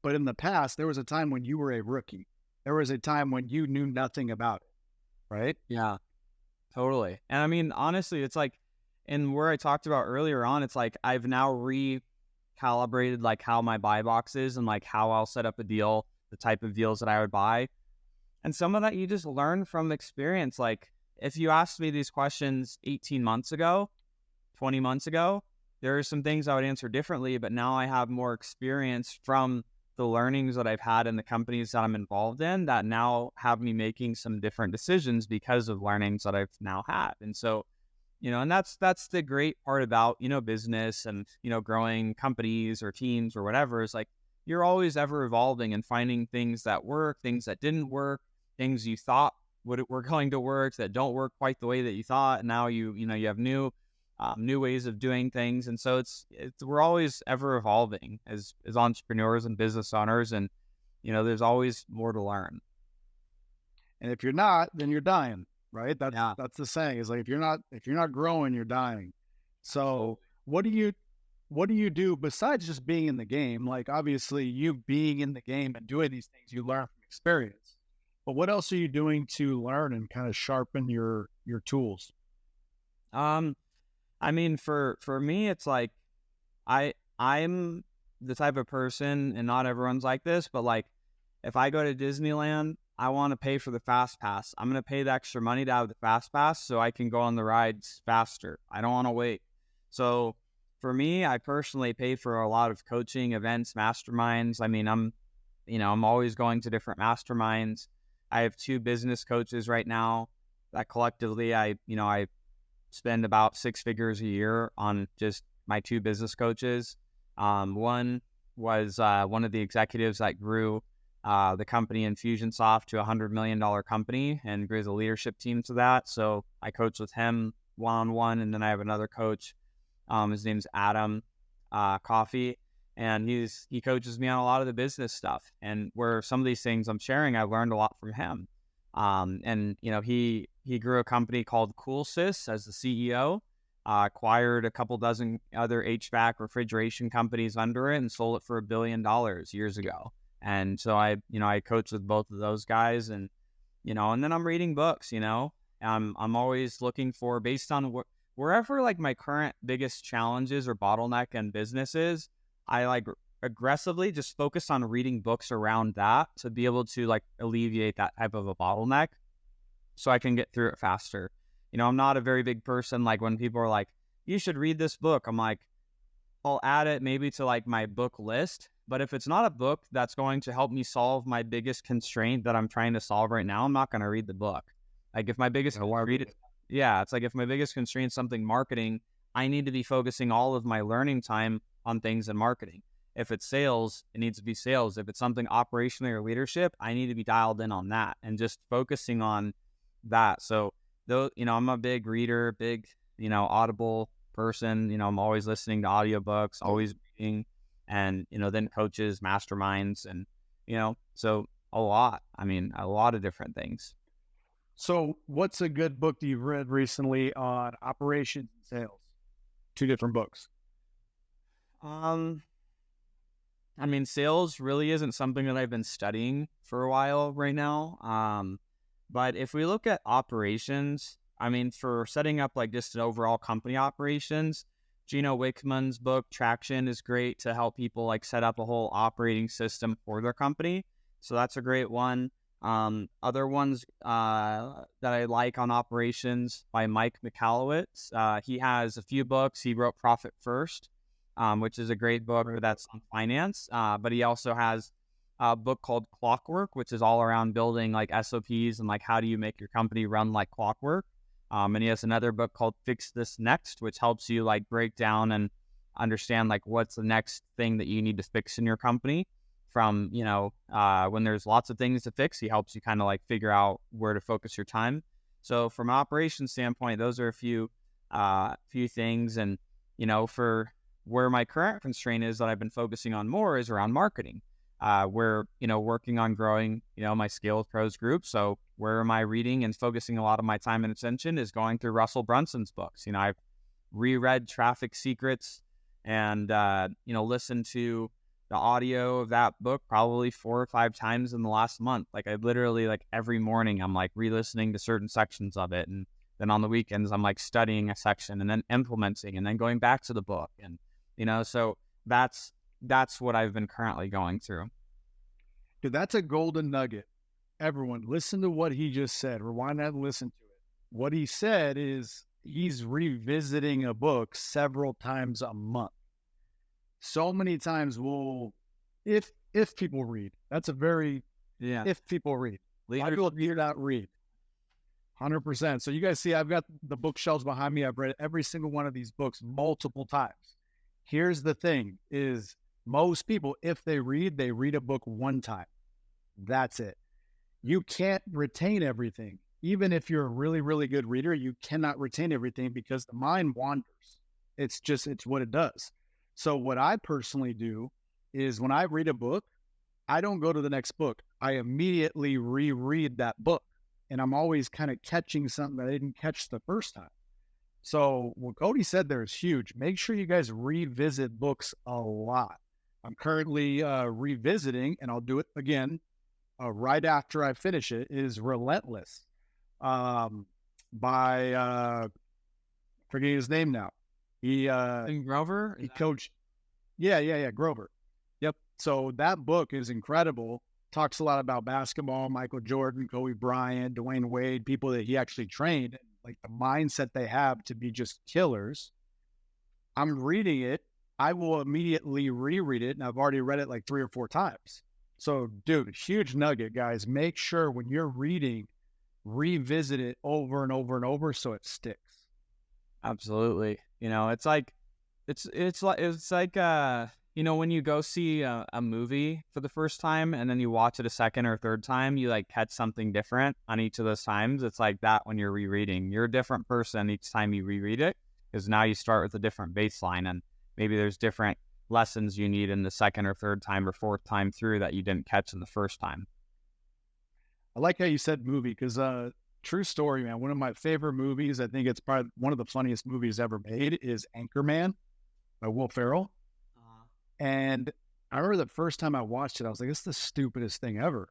But in the past, there was a time when you were a rookie. There was a time when you knew nothing about it, right? Yeah, totally. And I mean, honestly, it's like and where I talked about earlier on, it's like I've now recalibrated like how my buy box is and like how I'll set up a deal, the type of deals that I would buy. And some of that you just learn from experience. Like if you asked me these questions 18 months ago, 20 months ago, there are some things I would answer differently, but now I have more experience from the learnings that I've had in the companies that I'm involved in that now have me making some different decisions because of learnings that I've now had. And so, and that's the great part about, business and, growing companies or teams or whatever is like, you're always ever evolving and finding things that work, things that didn't work, things you thought were going to work that don't work quite the way that you thought. And now you have new ways of doing things. And so we're always ever evolving as entrepreneurs and business owners. And, there's always more to learn. And if you're not, then you're dying, right? Yeah. That's the saying. Is like, if you're not growing, you're dying. So what do you do besides just being in the game? Like, obviously you being in the game and doing these things, you learn from experience, but what else are you doing to learn and kind of sharpen your tools? I mean, for me, it's like I'm the type of person, and not everyone's like this, but like if I go to Disneyland, I want to pay for the fast pass. I'm going to pay the extra money to have the fast pass so I can go on the rides faster. I don't want to wait. So for me, I personally pay for a lot of coaching events, masterminds. I mean, I'm always going to different masterminds. I have 2 business coaches right now that collectively I spend about 6 figures a year on just my 2 business coaches. One was one of the executives that grew the company Infusionsoft to $100 million company and grew the leadership team to that. So I coach with him one-on-one, and then I have another coach. His name's Adam Coffee, and he coaches me on a lot of the business stuff. And where some of these things I'm sharing, I've learned a lot from him. And he grew a company called CoolSys as the CEO, acquired a couple dozen other HVAC refrigeration companies under it and sold it for $1 billion years ago. And so I coach with both of those guys, and then I'm reading books. I'm always looking for, based on wherever like my current biggest challenges or bottleneck in business is, I like aggressively just focus on reading books around that to be able to like alleviate that type of a bottleneck so I can get through it faster. I'm not a very big person. Like when people are like, you should read this book, I'm like, I'll add it maybe to like my book list. But if it's not a book that's going to help me solve my biggest constraint that I'm trying to solve right now, I'm not going to read the book. Like if my biggest it's like if my biggest constraint is something marketing, I need to be focusing all of my learning time on things in marketing. If it's sales, it needs to be sales. If it's something operationally or leadership, I need to be dialed in on that and just focusing on that. So though, I'm a big reader, big, Audible person. I'm always listening to audiobooks, always reading, and, then coaches, masterminds, and, so a lot of different things. So what's a good book that you've read recently on operations and sales? 2 different books. Sales really isn't something that I've been studying for a while right now. But if we look at operations, for setting up like just an overall company operations, Gino Wickman's book, Traction, is great to help people like set up a whole operating system for their company. So that's a great one. Other ones that I like on operations by Mike Michalowicz. He has a few books. He wrote Profit First, which is a great book that's on finance. But he also has a book called Clockwork, which is all around building like SOPs and like how do you make your company run like clockwork. And he has another book called Fix This Next, which helps you like break down and understand like what's the next thing that you need to fix in your company. From, when there's lots of things to fix, he helps you kind of like figure out where to focus your time. So from an operations standpoint, those are a few things. And, for where my current constraint is that I've been focusing on more is around marketing. We're, working on growing, my Scale with Pros group. So where am I reading and focusing a lot of my time and attention is going through Russell Brunson's books. I've reread Traffic Secrets and, listened to the audio of that book probably 4 or 5 times in the last month. Like I literally like every morning I'm like re-listening to certain sections of it. And Then on the weekends, I'm like studying a section and then implementing and then going back to the book. And, so that's what I've been currently going through. Dude, that's a golden nugget. Everyone, listen to what he just said. Rewind that and listen to it. What he said is he's revisiting a book several times a month. So many times if people read, that's a very, if people read. A lot of people do not read. 100%. So you guys see, I've got the bookshelves behind me. I've read every single one of these books multiple times. Here's the thing is most people, if they read a book one time. That's it. You can't retain everything. Even if you're a really, really good reader, you cannot retain everything because the mind wanders. It's what it does. So what I personally do is when I read a book, I don't go to the next book. I immediately reread that book. And I'm always kind of catching something that I didn't catch the first time. So what Cody said there is huge. Make sure you guys revisit books a lot. I'm currently revisiting, and I'll do it again right after I finish it, is Relentless by, forgetting his name now. Grover? He coached. Yeah, Grover. Yep. So that book is incredible. Talks a lot about basketball, Michael Jordan, Kobe Bryant, Dwayne Wade, people that he actually trained, like the mindset they have to be just killers. I'm reading it. I will immediately reread it, and I've already read it like 3 or 4 times. So, dude, huge nugget, guys. Make sure when you're reading, revisit it over and over and over so it sticks. Absolutely. It's like when you go see a movie for the first time and then you watch it a second or third time, you like catch something different on each of those times. It's like that when you're rereading. You're a different person each time you reread it because now you start with a different baseline, and maybe there's different lessons you need in the second or third time or fourth time through that you didn't catch in the first time. I like how you said movie because true story, man. One of my favorite movies, I think it's probably one of the funniest movies ever made, is Anchorman by Will Ferrell. And I remember the first time I watched it, I was like, "This is the stupidest thing ever."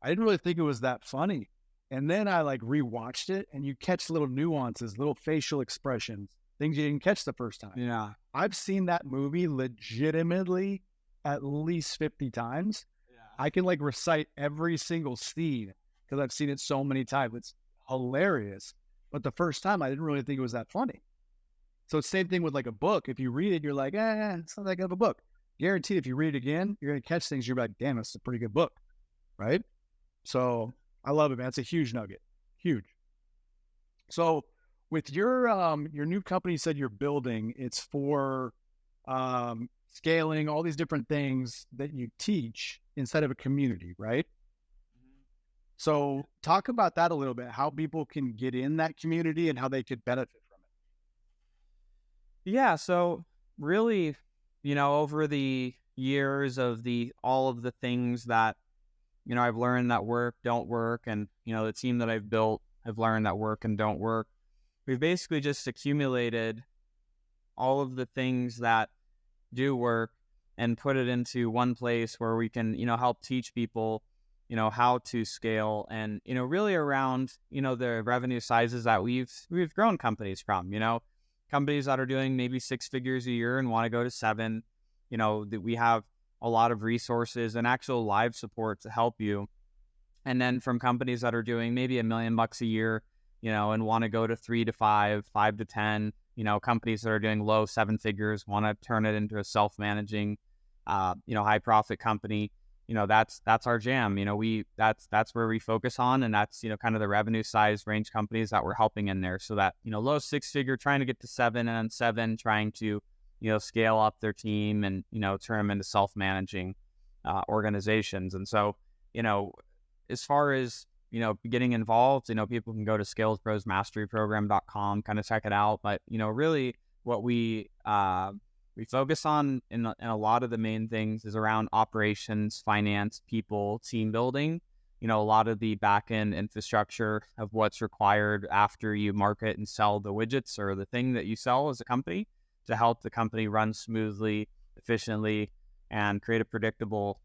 I didn't really think it was that funny. And then I like rewatched it, and you catch little nuances, little facial expressions, things you didn't catch the first time. Yeah. I've seen that movie legitimately at least 50 times. Yeah. I can like recite every single scene because I've seen it so many times. It's hilarious. But the first time, I didn't really think it was that funny. So it's the same thing with like a book. If you read it, you're like, it's not that good of a book. Guaranteed, if you read it again, you're going to catch things. You're like, damn, it's a pretty good book, right? So I love it, man. It's a huge nugget, huge. So with your new company you said you're building, it's for scaling, all these different things that you teach inside of a community, right? Mm-hmm. So talk about that a little bit, how people can get in that community and how they could benefit from it. Yeah, so really, over the years of all of the things that, I've learned that work, don't work, and, the team that I've built, I've learned that work and don't work. We've basically just accumulated all of the things that do work and put it into one place where we can, help teach people, how to scale and, really around, the revenue sizes that we've grown companies from, companies that are doing maybe 6 figures a year and want to go to 7, that we have a lot of resources and actual live support to help you. And then from companies that are doing maybe $1 million a year, and want to go to 3 to 5, 5 to 10, companies that are doing low 7 figures, want to turn it into a self-managing, high profit company. That's our jam. That's where we focus on. And that's, kind of the revenue size range companies that we're helping in there. So that, low 6 figure, trying to get to 7 and 7, trying to, scale up their team and, turn them into self-managing organizations. And so, as far as, getting involved, people can go to scalesbrosmasteryprogram.com, kind of check it out. But, really what we focus on in a lot of the main things is around operations, finance, people, team building, a lot of the back end infrastructure of what's required after you market and sell the widgets or the thing that you sell as a company to help the company run smoothly, efficiently, and create a predictable,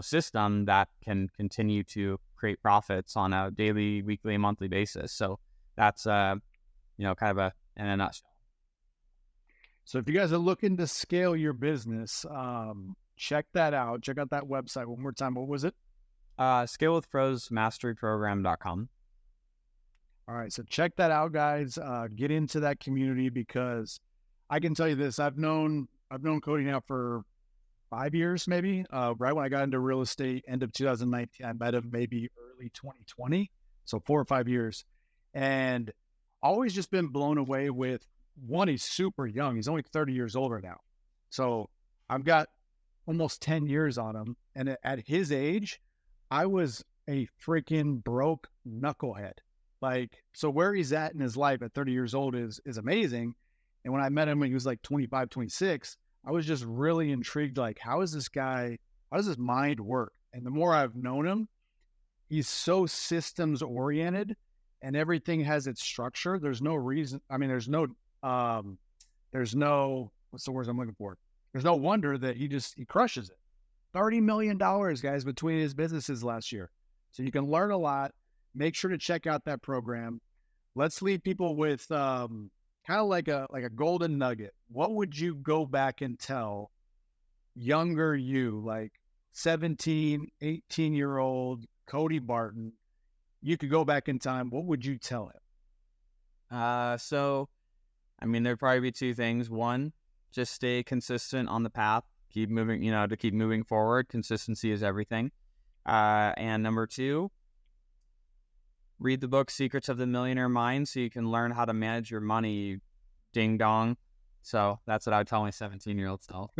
system that can continue to create profits on a daily, weekly, and monthly basis. So that's kind of in a nutshell. So if you guys are looking to scale your business, check that out. Check out that website one more time. What was it? Scalewithprosmasteryprogram.com. All right. So check that out, guys. Get into that community, because I can tell you this. I've known Cody now for 5 years, maybe. Right when I got into real estate, end of 2019, I met him maybe early 2020. So 4 or 5 years. And always just been blown away with, one, he's super young. He's only 30 years old right now. So I've got almost 10 years on him. And at his age, I was a freaking broke knucklehead. Like, so where he's at in his life at 30 years old is amazing. And when I met him when he was like 25, 26, I was just really intrigued. Like, how does this mind work? And the more I've known him, he's so systems oriented, and everything has its structure. There's no reason. I mean, there's no, what's the words I'm looking for? There's no wonder that he crushes it. $30 million, guys, between his businesses last year. So you can learn a lot. Make sure to check out that program. Let's leave people with kind of like a golden nugget. What would you go back and tell younger you, like 17, 18-year-old Cody Barton? You could go back in time. What would you tell him? So, I mean, there'd probably be two things. One, just stay consistent on the path. Keep moving, to keep moving forward. Consistency is everything. And number two, read the book Secrets of the Millionaire Mind so you can learn how to manage your money, ding dong. So that's what I would tell my 17-year-old self.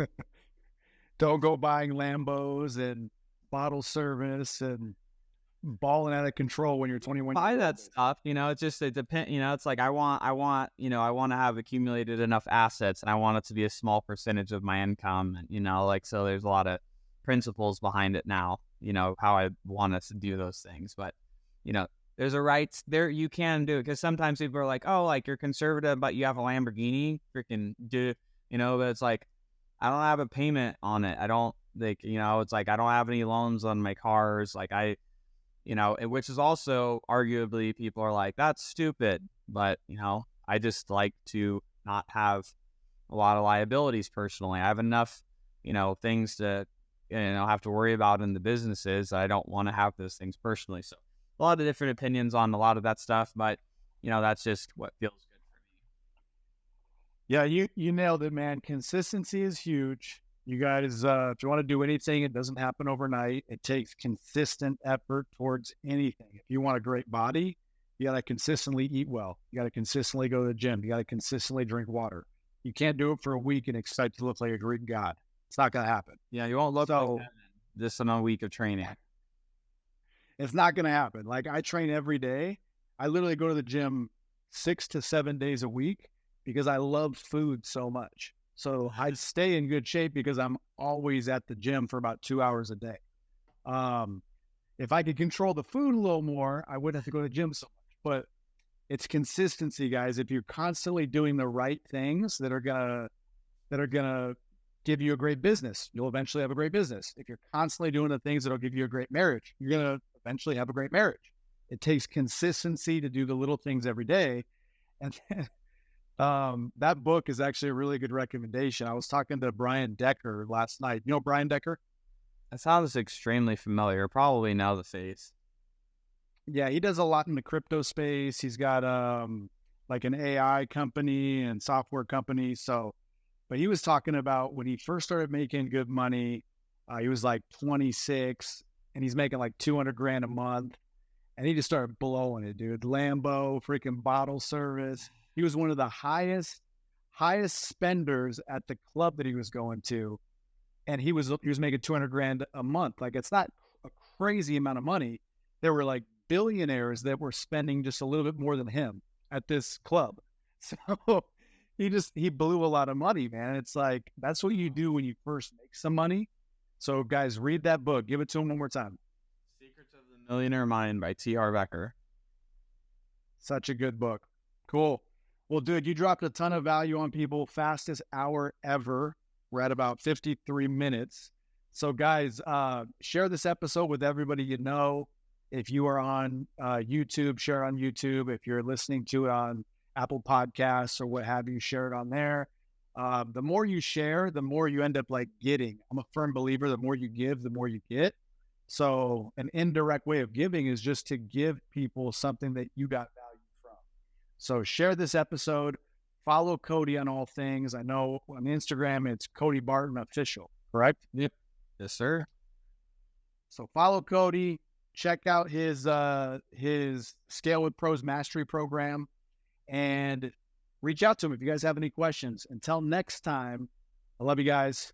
Don't go buying Lambos and bottle service and balling out of control when you're 21. Buy that stuff, it depends, it's like I want to have accumulated enough assets, and I want it to be a small percentage of my income. And, so there's a lot of principles behind it now, how I want us to do those things. But, there's a right there. You can do it, because sometimes people are like, oh, like you're conservative, but you have a Lamborghini, freaking do, but it's like, I don't have a payment on it. I don't it's like, I don't have any loans on my cars. Like which is also arguably people are like, that's stupid. But, I just like to not have a lot of liabilities personally. I have enough, things to, have to worry about in the businesses. I don't want to have those things personally. So a lot of different opinions on a lot of that stuff, but, that's just what feels good for me. Yeah, you nailed it, man. Consistency is huge. You guys, if you want to do anything, it doesn't happen overnight. It takes consistent effort towards anything. If you want a great body, you got to consistently eat well. You got to consistently go to the gym. You got to consistently drink water. You can't do it for a week and expect to look like a Greek god. It's not going to happen. Yeah, you won't look like that just in a week of training. It's not going to happen. Like, I train every day. I literally go to the gym 6 to 7 days a week because I love food so much. So I stay in good shape because I'm always at the gym for about 2 hours a day. If I could control the food a little more, I wouldn't have to go to the gym so much. But it's consistency, guys. If you're constantly doing the right things that are gonna give you a great business, you'll eventually have a great business. If you're constantly doing the things that'll give you a great marriage, you're gonna eventually have a great marriage. It takes consistency to do the little things every day. And that book is actually a really good recommendation. I was talking to Brian Decker last night. You know Brian Decker? That sounds extremely familiar. Probably know the face. Yeah, he does a lot in the crypto space. He's got like an AI company and software company. But he was talking about when he first started making good money, he was like 26 and he's making like 200 grand a month. And he just started blowing it, dude. Lambo, freaking bottle service. He was one of the highest spenders at the club that he was going to. And he was making 200 grand a month. Like, it's not a crazy amount of money. There were like billionaires that were spending just a little bit more than him at this club. So he blew a lot of money, man. It's like, that's what you do when you first make some money. So guys, read that book. Give it to him one more time. Secrets of the Millionaire Mind by T. Harv Eker. Such a good book. Cool. Well, dude, you dropped a ton of value on people. Fastest hour ever. We're at about 53 minutes. So guys, share this episode with everybody you know. If you are on YouTube, share on YouTube. If you're listening to it on Apple Podcasts or what have you, share it on there. The more you share, the more you end up like getting. I'm a firm believer, the more you give, the more you get. So an indirect way of giving is just to give people something that you got value from. So share this episode, follow Cody on all things. I know on Instagram, it's Cody Barton Official, correct? Yep. Yes, sir. So follow Cody, check out his Scale with Pros Mastery program, and reach out to him if you guys have any questions. Until next time, I love you guys.